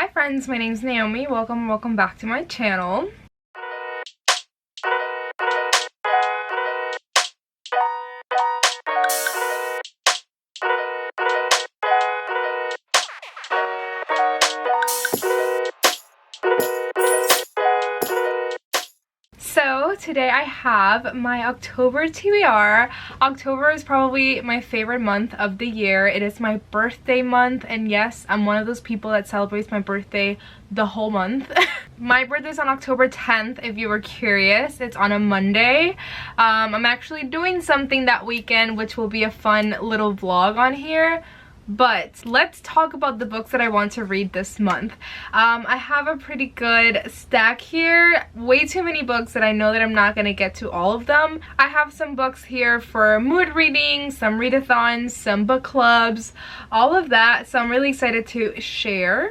Hi friends, my name's Naomi. Welcome back to my channel. So today I have my October TBR. October is probably my favorite month of the year. It is my birthday month, and yes, I'm one of those people that celebrates my birthday the whole month. My birthday is on October 10th, if you were curious. It's on a Monday. I'm actually doing something that weekend, which will be a fun little vlog on here. But let's talk about the books that I want to read this month. I have a pretty good stack here. Way too many books that I know that I'm not going to get to all of them. I have some books here for mood reading, some readathons, some book clubs, all of that. So I'm really excited to share.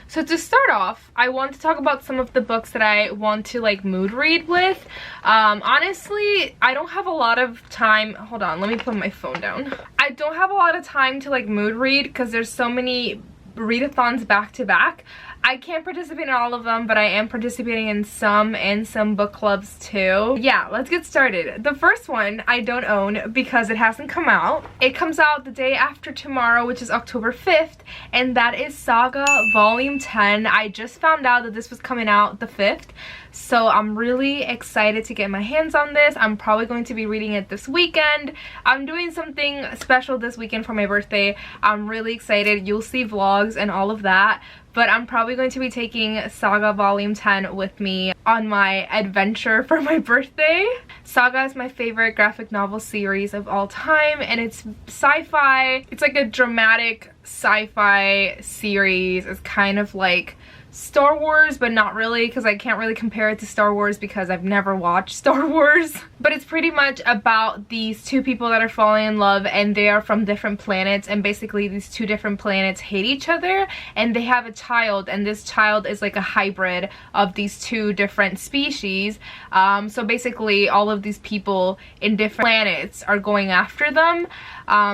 So to start off, I want to talk about some of the books that I want to like mood read with. Honestly, I don't have a lot of time. Hold on, let me put my phone down. I don't have a lot of time to like mood read because there's so many readathons back to back. I can't participate in all of them, but I am participating in some and some book clubs too. Yeah, let's get started. The first one I don't own because it hasn't come out. It comes out the day after tomorrow, which is October 5th, and that is Saga Volume 10. I just found out that this was coming out the 5th, so I'm really excited to get my hands on this. I'm probably going to be reading it this weekend. I'm doing something special this weekend for my birthday. I'm really excited. You'll see vlogs and all of that. But I'm probably going to be taking Saga Volume 10 with me on my adventure for my birthday. Saga is my favorite graphic novel series of all time, and it's sci-fi. It's like a dramatic sci-fi series. It's kind of like Star Wars, but not really, because I can't really compare it to Star Wars because I've never watched Star Wars. But it's pretty much about these two people that are falling in love, and they are from different planets, and basically these two different planets hate each other, and they have a child, and this child is like a hybrid of these two different species. So basically all of these people in different planets are going after them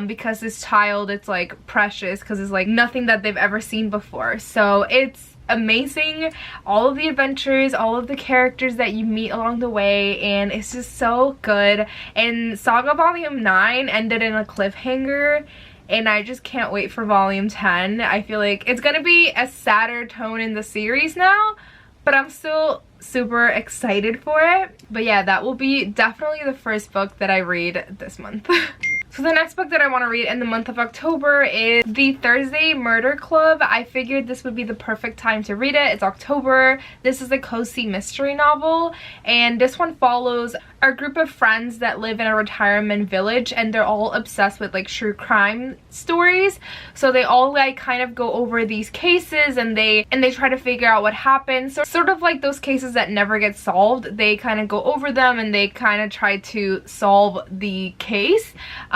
because this child, it's like precious because it's like nothing that they've ever seen before. So it's amazing, all of the adventures, all of the characters that you meet along the way, and it's just so good. And Saga Volume 9 ended in a cliffhanger, and I just can't wait for Volume 10. I feel like it's gonna be a sadder tone in the series now, but I'm still super excited for it. But yeah, that will be definitely the first book that I read this month. So the next book that I want to read in the month of October is The Thursday Murder Club. I figured this would be the perfect time to read it. It's October. This is a cozy mystery novel, and this one follows a group of friends that live in a retirement village, and they're all obsessed with like true crime stories. So they all like kind of go over these cases, and they try to figure out what happened. So sort of like those cases that never get solved, they kind of go over them and they kind of try to solve the case.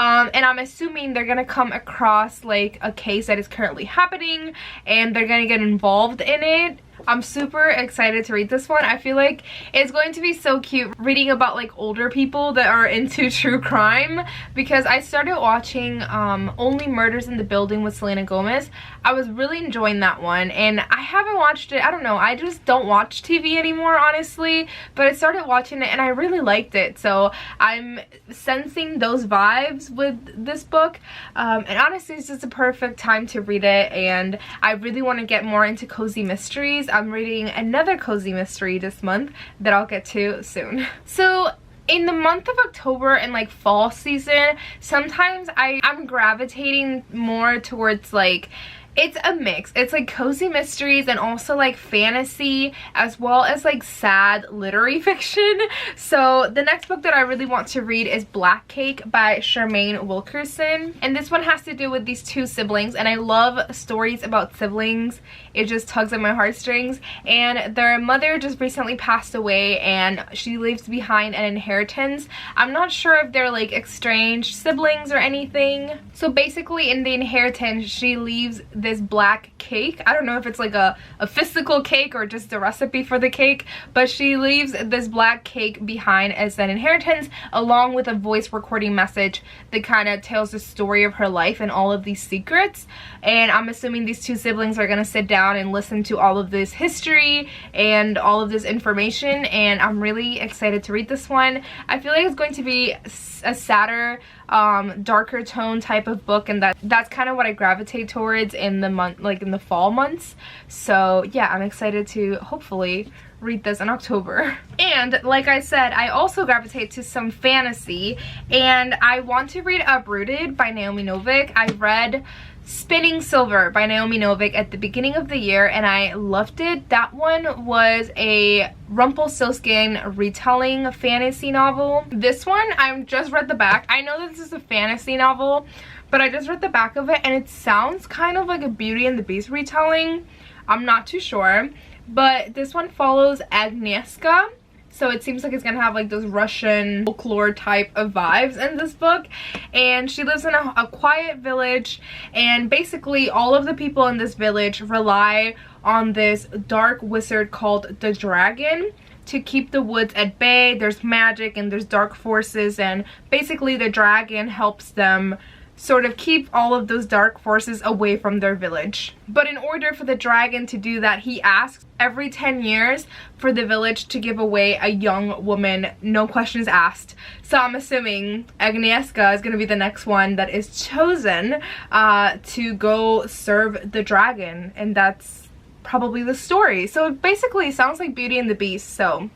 And I'm assuming they're gonna come across like a case that is currently happening, and they're gonna get involved in it. I'm super excited to read this one. I feel like it's going to be so cute reading about like older people that are into true crime, because I started watching Only Murders in the Building with Selena Gomez. I was really enjoying that one, and I haven't watched it. I don't know, I just don't watch TV anymore, honestly, but I started watching it and I really liked it. So I'm sensing those vibes with this book, and honestly it's just a perfect time to read it, and I really want to get more into cozy mysteries. I'm reading another cozy mystery this month that I'll get to soon. So in the month of October and like fall season, sometimes I'm gravitating more towards like, it's a mix. It's like cozy mysteries and also like fantasy, as well as like sad literary fiction. So the next book that I really want to read is Black Cake by Charmaine Wilkerson, and this one has to do with these two siblings, and I love stories about siblings. It just tugs at my heartstrings, and their mother just recently passed away, and she leaves behind an inheritance. I'm not sure if they're like estranged siblings or anything. So basically in the inheritance, she leaves this black cake. I don't know if it's like a physical cake or just a recipe for the cake, but she leaves this black cake behind as an inheritance, along with a voice recording message that kind of tells the story of her life and all of these secrets. And I'm assuming these two siblings are gonna sit down down and listen to all of this history and all of this information, and I'm really excited to read this one. I feel like it's going to be a sadder, darker tone type of book, and that's kind of what I gravitate towards in the month, like in the fall months. So yeah, I'm excited to hopefully read this in October. And like I said, I also gravitate to some fantasy, and I want to read Uprooted by Naomi Novik. I read Spinning Silver by Naomi Novik at the beginning of the year, and I loved it. That one was a Rumpelstiltskin retelling fantasy novel. This one, I just read the back. I know that this is a fantasy novel, but I just read the back of it, and it sounds kind of like a Beauty and the Beast retelling. I'm not too sure. But this one follows Agnieszka, so it seems like it's gonna have like those Russian folklore type of vibes in this book. And she lives in a quiet village, and basically all of the people in this village rely on this dark wizard called the Dragon to keep the woods at bay. There's magic and there's dark forces, and basically the dragon helps them sort of keep all of those dark forces away from their village. But in order for the dragon to do that, he asks every 10 years for the village to give away a young woman, no questions asked. So I'm assuming Agnieszka is going to be the next one that is chosen to go serve the dragon, and that's probably the story. So it basically sounds like Beauty and the Beast, so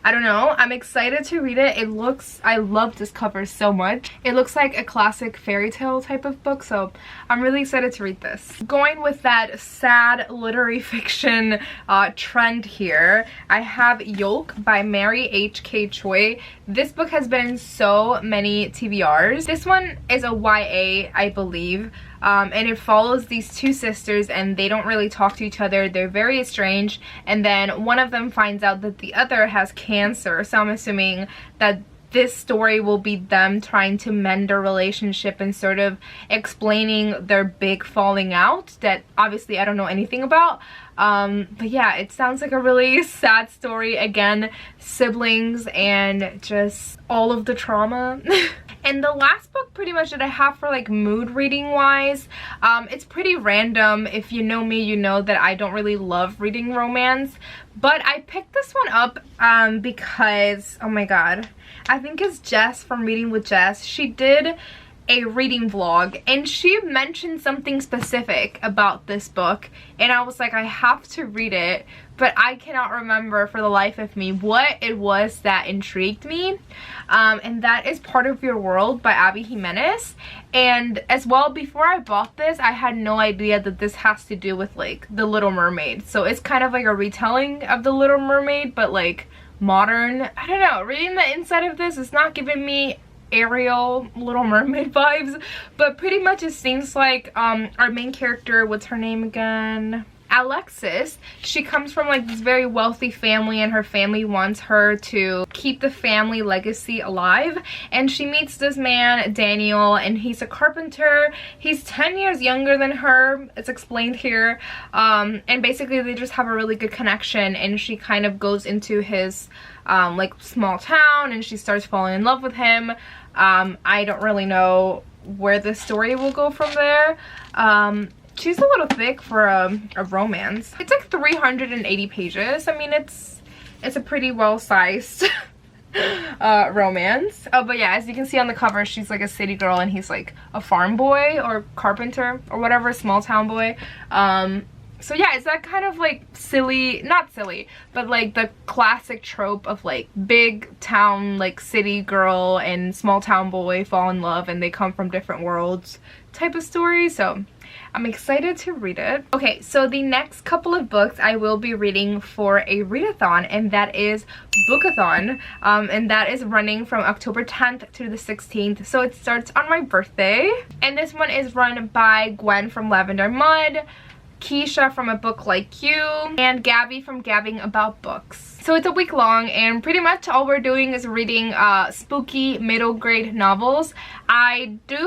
I don't know. I'm excited to read it. I love this cover so much. It looks like a classic fairy tale type of book, so I'm really excited to read this. Going with that sad literary fiction trend here, I have Yolk by Mary H.K. Choi. This book has been in so many TBRs. This one is a YA, I believe. And it follows these two sisters, and they don't really talk to each other. They're very estranged, and then one of them finds out that the other has cancer. So I'm assuming that this story will be them trying to mend their relationship and sort of explaining their big falling out that obviously I don't know anything about. But yeah, it sounds like a really sad story. Again, siblings and just all of the trauma. And the last book pretty much that I have for like mood reading wise, it's pretty random. If you know me, you know that I don't really love reading romance, but I picked this one up because, oh my god, I think it's Jess from Reading with Jess. She did a reading vlog, and she mentioned something specific about this book, and I was like, I have to read it, but I cannot remember for the life of me what it was that intrigued me. And that is Part of Your World by Abby Jimenez. And as well, before I bought this, I had no idea that this has to do with like The Little Mermaid. So it's kind of like a retelling of The Little Mermaid, but like modern. I don't know, reading the inside of this is not giving me Ariel, Little Mermaid vibes, but pretty much it seems like our main character, what's her name again? Alexis, she comes from like this very wealthy family, and her family wants her to keep the family legacy alive, and she meets this man Daniel, and he's a carpenter. He's 10 years younger than her, it's explained here, and basically they just have a really good connection, and she kind of goes into his like small town, and she starts falling in love with him. I don't really know where the story will go from there. She's a little thick for a romance. It's like 380 pages. I mean, it's a pretty well-sized romance. Oh, but yeah, as you can see on the cover, she's like a city girl, and he's like a farm boy or carpenter or whatever, small town boy. So yeah, it's that kind of like silly, not silly, but like the classic trope of like big town, like city girl and small town boy fall in love, and they come from different worlds type of story. So I'm excited to read it. Okay, so the next couple of books I will be reading for a readathon, and that is BOOKATHON, and that is running from October 10th to the 16th. So it starts on my birthday, and this one is run by Gwen from Lavender Mud, Keisha from A Book Like You, and Gabby from Gabbing About Books. So it's a week long, and pretty much all we're doing is reading spooky middle grade novels. There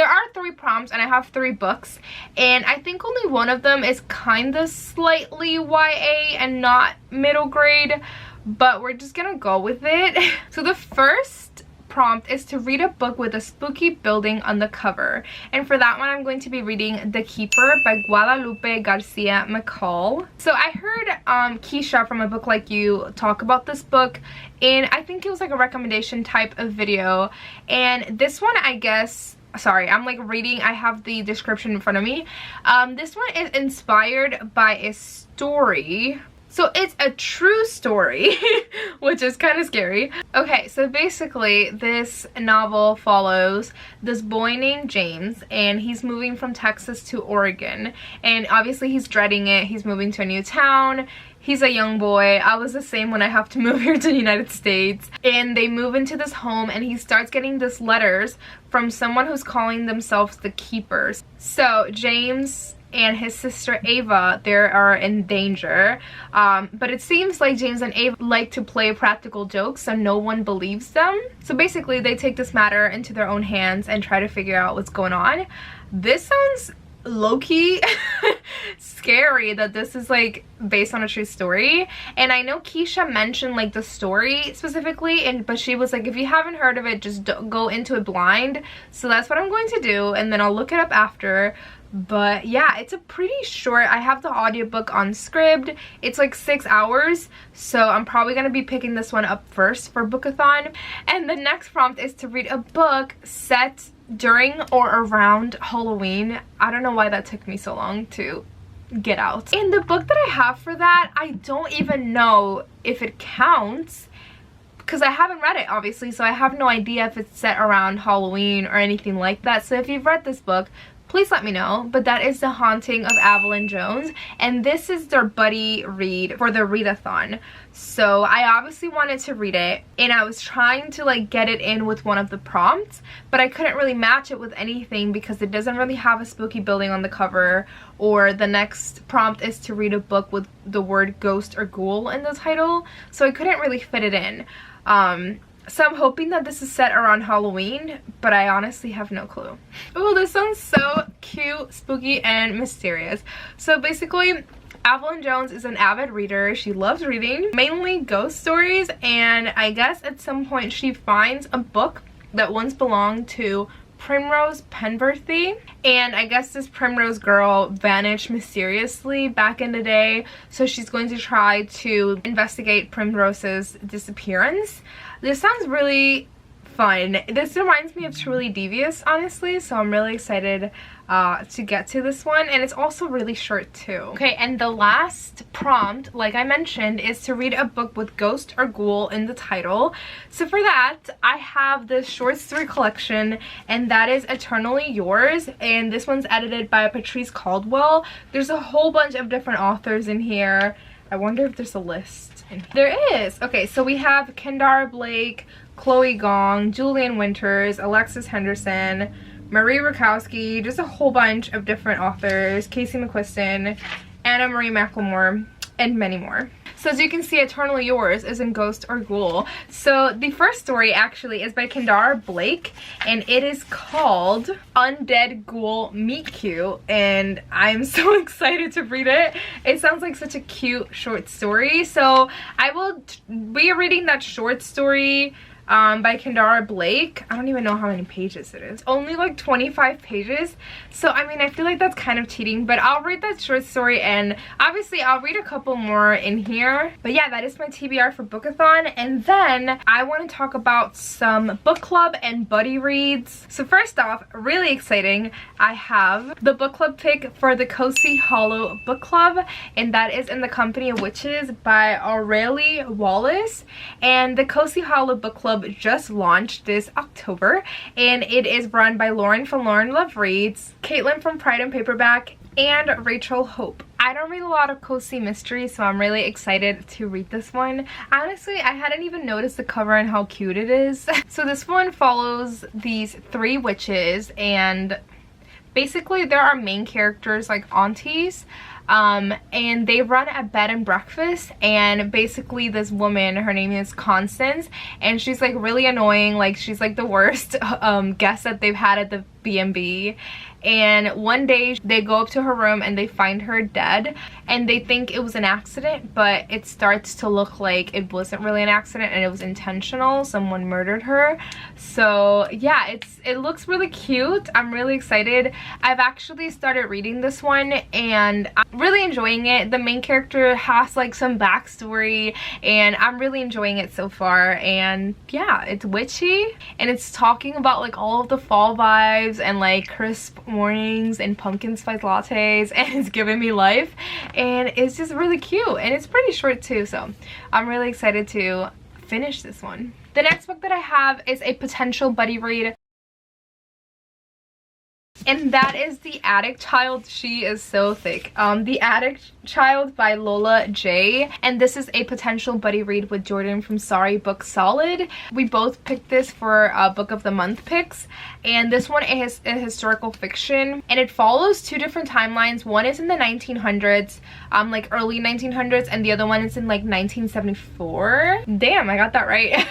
are 3 prompts, and I have 3 books, and I think only one of them is kind of slightly YA and not middle grade, but we're just gonna go with it. So the first prompt is to read a book with a spooky building on the cover. And for that one, I'm going to be reading The Keeper by Guadalupe Garcia Mcall. So I heard Keisha from A Book Like You talk about this book, and I think it was like a recommendation type of video. And this one, I guess, sorry, I'm like reading, I have the description in front of me. This one is inspired by a story. So it's a true story, which is kind of scary. Okay, so basically this novel follows this boy named James, and he's moving from Texas to Oregon. And obviously he's dreading it. He's moving to a new town. He's a young boy. I was the same when I have to move here to the United States. And they move into this home, and he starts getting these letters from someone who's calling themselves the Keepers. So James and his sister Ava, they are in danger, but it seems like James and Ava like to play practical jokes, so no one believes them. So basically they take this matter into their own hands and try to figure out what's going on. This sounds low-key scary that this is like based on a true story. And I know Keisha mentioned like the story specifically, but she was like, if you haven't heard of it, just don't go into it blind. So that's what I'm going to do, and then I'll look it up after. But yeah, it's a pretty short, I have the audiobook on Scribd. It's like 6 hours, so I'm probably going to be picking this one up first for Bookathon. And the next prompt is to read a book set during or around Halloween. I don't know why that took me so long to get out. And the book that I have for that, I don't even know if it counts, because I haven't read it obviously, so I have no idea if it's set around Halloween or anything like that. So if you've read this book, please let me know. But that is The Haunting of Avaline Jones, and this is their buddy read for the readathon. So I obviously wanted to read it, and I was trying to like get it in with one of the prompts, but I couldn't really match it with anything because it doesn't really have a spooky building on the cover, or the next prompt is to read a book with the word ghost or ghoul in the title, so I couldn't really fit it in. So I'm hoping that this is set around Halloween, but I honestly have no clue. Oh, this sounds so cute, spooky, and mysterious. So basically, Avaline Jones is an avid reader. She loves reading, mainly ghost stories, and I guess at some point she finds a book that once belonged to Primrose Penberthy, and I guess this Primrose girl vanished mysteriously back in the day, so she's going to try to investigate Primrose's disappearance. This sounds really fun. This reminds me of Truly Devious, honestly, so I'm really excited to get to this one, and it's also really short too. Okay, and the last prompt, like I mentioned, is to read a book with ghost or ghoul in the title. So for that, I have this short story collection, and that is Eternally Yours, and this one's edited by Patrice Caldwell. There's a whole bunch of different authors in here. I wonder if there's a list in here. There is. Okay, so we have Kendare Blake, Chloe Gong, Julian Winters, Alexis Henderson, Marie Rakowski, just a whole bunch of different authors, Casey McQuiston, Anna Marie McLemore, and many more. So as you can see, Eternally Yours is in Ghost or Ghoul. So the first story actually is by Kendare Blake, and it is called Undead Ghoul Meet-Cute, and I'm so excited to read it. It sounds like such a cute short story. So I will be reading that short story by Kendare Blake. I don't even know how many pages it is. Only like 25 pages. So I mean, I feel like that's kind of cheating, but I'll read that short story, and obviously I'll read a couple more in here. But yeah, that is my TBR for Bookathon. And then I want to talk about some book club and buddy reads. So first off, really exciting, I have the book club pick for the Cozy Hollow Book Club, and that is In the Company of Witches by Aurelie Wallace. And the Cozy Hollow Book Club just launched this October, and it is run by Lauren from Lauren Love Reads, Caitlin from Pride and Paperback, and Rachel Hope. I don't read a lot of cozy mysteries, so I'm really excited to read this one. Honestly, I hadn't even noticed the cover and how cute it is. So this one follows these 3 witches, and basically there are main characters like aunties, and they run a bed and breakfast, and basically this woman, her name is Constance, and she's like really annoying. Like, she's like the worst guest that they've had at the B&B, and one day they go up to her room and they find her dead, and they think it was an accident, but it starts to look like it wasn't really an accident and it was intentional. Someone murdered her. So yeah, it looks really cute. I'm really excited. I've actually started reading this one and I'm really enjoying it. The main character has like some backstory and I'm really enjoying it so far. And yeah, it's witchy and it's talking about like all of the fall vibes and like crisp mornings and pumpkin spice lattes, and it's giving me life, and it's just really cute, and it's pretty short too, so I'm really excited to finish this one. The next book that I have is a potential buddy read, and that is The Attic Child. She is so thick. The Attic Child by Lola J, and this is a potential buddy read with Jordan from Sorry Book Solid. We both picked this for book of the month picks, and this one is a historical fiction, and it follows two different timelines. One is in the 1900s, like early 1900s, and the other one is in like 1974. Damn, I got that right.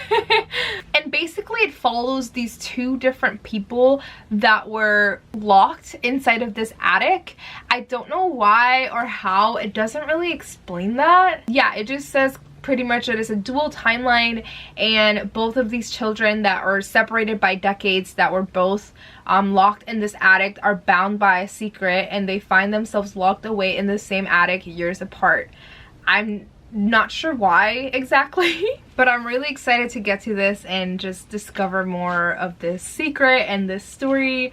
And basically it follows these two different people that were locked inside of this attic. I don't know why or how. It doesn't really explain that. Yeah, it just says pretty much it is a dual timeline, and both of these children that are separated by decades, that were both locked in this attic, are bound by a secret, and they find themselves locked away in the same attic years apart. I'm not sure why exactly, but I'm really excited to get to this and just discover more of this secret and this story.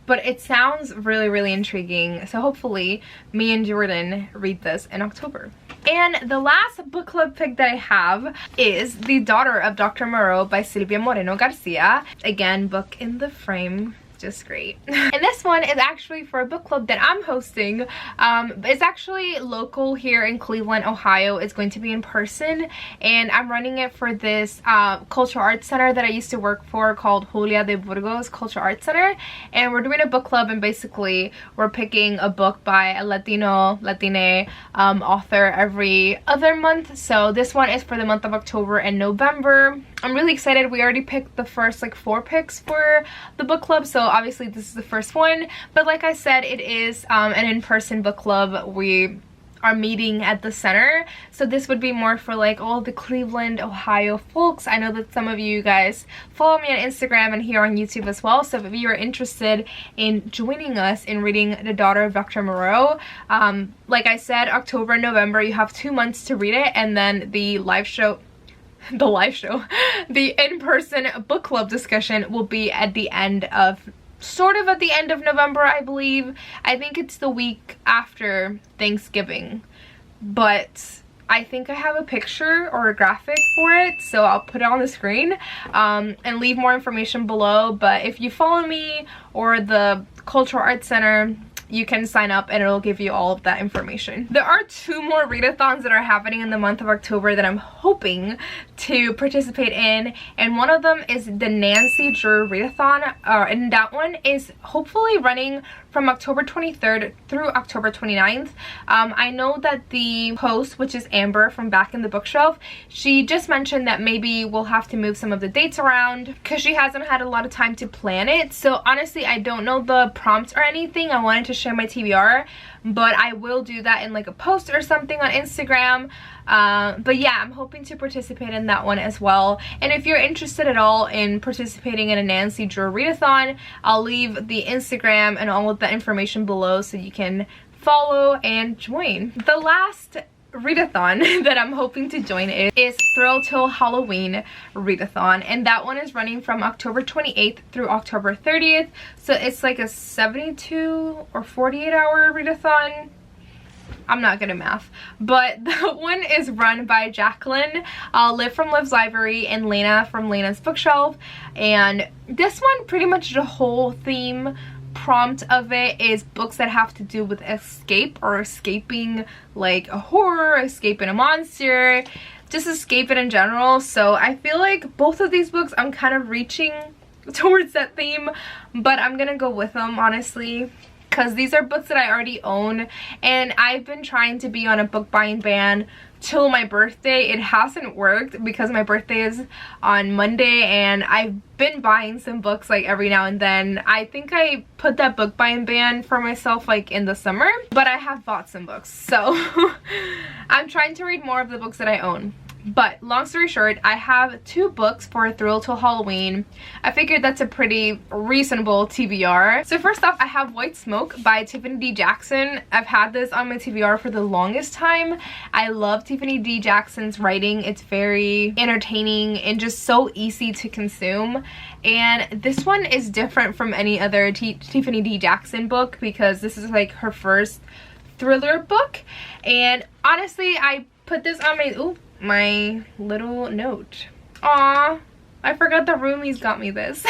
But it sounds really, really intriguing, so hopefully me and Jordan read this in October. And the last book club pick that I have is The Daughter of Dr. Moreau by Silvia Moreno Garcia. Again, book in the frame. Just great. And this one is actually for a book club that I'm hosting. It's actually local here in Cleveland, Ohio. It's going to be in person, and I'm running it for this cultural arts center that I used to work for called Julia de Burgos Cultural Arts Center, and we're doing a book club, and basically we're picking a book by a Latine author every other month. So this one is for the month of October and November. I'm really excited. We already picked the first like 4 picks for the book club, so obviously this is the first one. But like I said, it is an in-person book club. We are meeting at the center, so this would be more for like all the Cleveland, Ohio folks. I know that some of you guys follow me on Instagram and here on YouTube as well, so if you are interested in joining us in reading The Daughter of Dr. Moreau, like I said, October and November, you have 2 months to read it, and then the the in-person book club discussion will be at the end of, sort of at the end of November, I believe. I think it's the week after Thanksgiving, but I think I have a picture or a graphic for it, so I'll put it on the screen and leave more information below. But if you follow me or the Cultural Arts Center, you can sign up and it'll give you all of that information. There are 2 more readathons that are happening in the month of October that I'm hoping to participate in, and one of them is the Nancy Drew Readathon, and that one is hopefully running from October 23rd through October 29th. I know that the host, which is Amber from Back in the Bookshelf, she just mentioned that maybe we'll have to move some of the dates around because she hasn't had a lot of time to plan it. So honestly, I don't know the prompt or anything. I wanted to share my TBR, but I will do that in like a post or something on Instagram. But yeah, I'm hoping to participate in that one as well. And if you're interested at all in participating in a Nancy Drew Readathon, I'll leave the Instagram and all of the information below so you can follow and join. The last readathon that I'm hoping to join is Thrill Till Halloween Readathon, and that one is running from October 28th through October 30th. So it's like a 72 or 48 hour readathon. I'm not good at math, but that one is run by Jacqueline, Liv from Liv's Library, and Lena from Lena's Bookshelf. And this one, pretty much the whole theme prompt of it is books that have to do with escape, or escaping like a horror, escaping a monster, just escaping in general. So I feel like both of these books I'm kind of reaching towards that theme, but I'm gonna go with them, honestly. because these are books that I already own, and I've been trying to be on a book buying ban till my birthday. It hasn't worked because my birthday is on Monday, and I've been buying some books like every now and then. I think I put that book buying ban for myself like in the summer, but I have bought some books, so I'm trying to read more of the books that I own. But long story short, I have 2 books for Thrill Till Halloween. I figured that's a pretty reasonable TBR. So first off, I have White Smoke by Tiffany D. Jackson. I've had this on my TBR for the longest time. I love Tiffany D. Jackson's writing. It's very entertaining and just so easy to consume. And this one is different from any other Tiffany D. Jackson book because this is like her first thriller book. And honestly, I put this on my little note. Aw, I forgot the roomies got me this.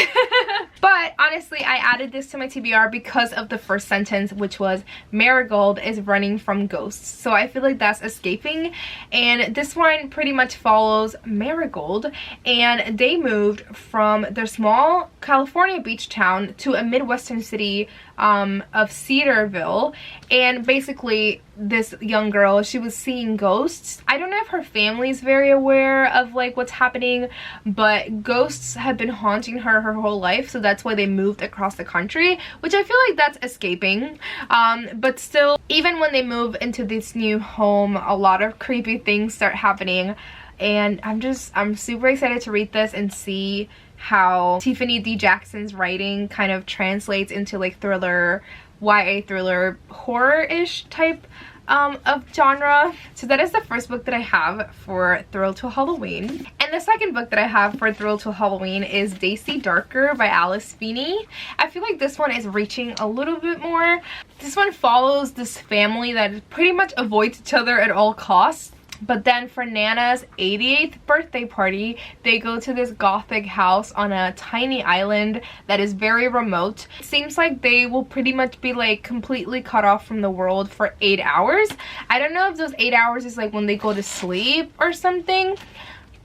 But honestly, I added this to my TBR because of the first sentence, which was Marigold is running from ghosts. So I feel like that's escaping, and this one pretty much follows Marigold, and they moved from their small California beach town to a Midwestern city of Cedarville. And basically this young girl, she was seeing ghosts. I don't know if her family's very aware of like what's happening, but ghosts have been haunting her whole life, so that's why they moved across the country, which I feel like that's escaping. But still, even when they move into this new home, a lot of creepy things start happening, and I'm super excited to read this and see how Tiffany D. Jackson's writing kind of translates into like thriller, YA thriller, horror-ish type of genre. So that is the first book that I have for Thrill Till Halloween. And the second book that I have for Thrill Till Halloween is Daisy Darker by Alice Feeney. I feel like this one is reaching a little bit more. This one follows this family that pretty much avoids each other at all costs. But then for Nana's 88th birthday party, they go to this gothic house on a tiny island that is very remote. It seems like they will pretty much be like completely cut off from the world for 8 hours. I don't know if those 8 hours is like when they go to sleep or something.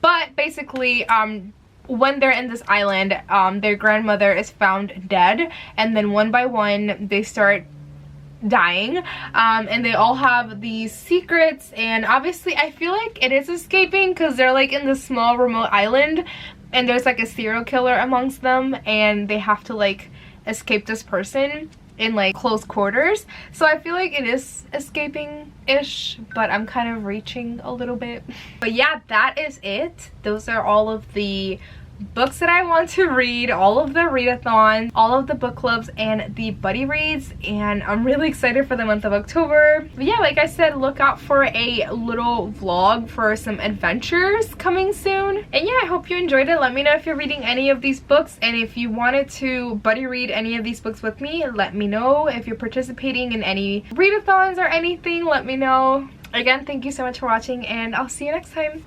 But basically, when they're in this island, their grandmother is found dead. And then one by one, they start dying, and they all have these secrets, and obviously I feel like it is escaping because they're like in this small remote island and there's like a serial killer amongst them, and they have to like escape this person in like close quarters. So I feel like it is escaping-ish, but I'm kind of reaching a little bit. But yeah, that is it. Those are all of the books that I want to read, all of the readathons, all of the book clubs, and the buddy reads, and I'm really excited for the month of October. But yeah, like I said, look out for a little vlog for some adventures coming soon. And yeah, I hope you enjoyed it. Let me know if you're reading any of these books, and if you wanted to buddy read any of these books with me, let me know. If you're participating in any readathons or anything, let me know. Again, thank you so much for watching, and I'll see you next time.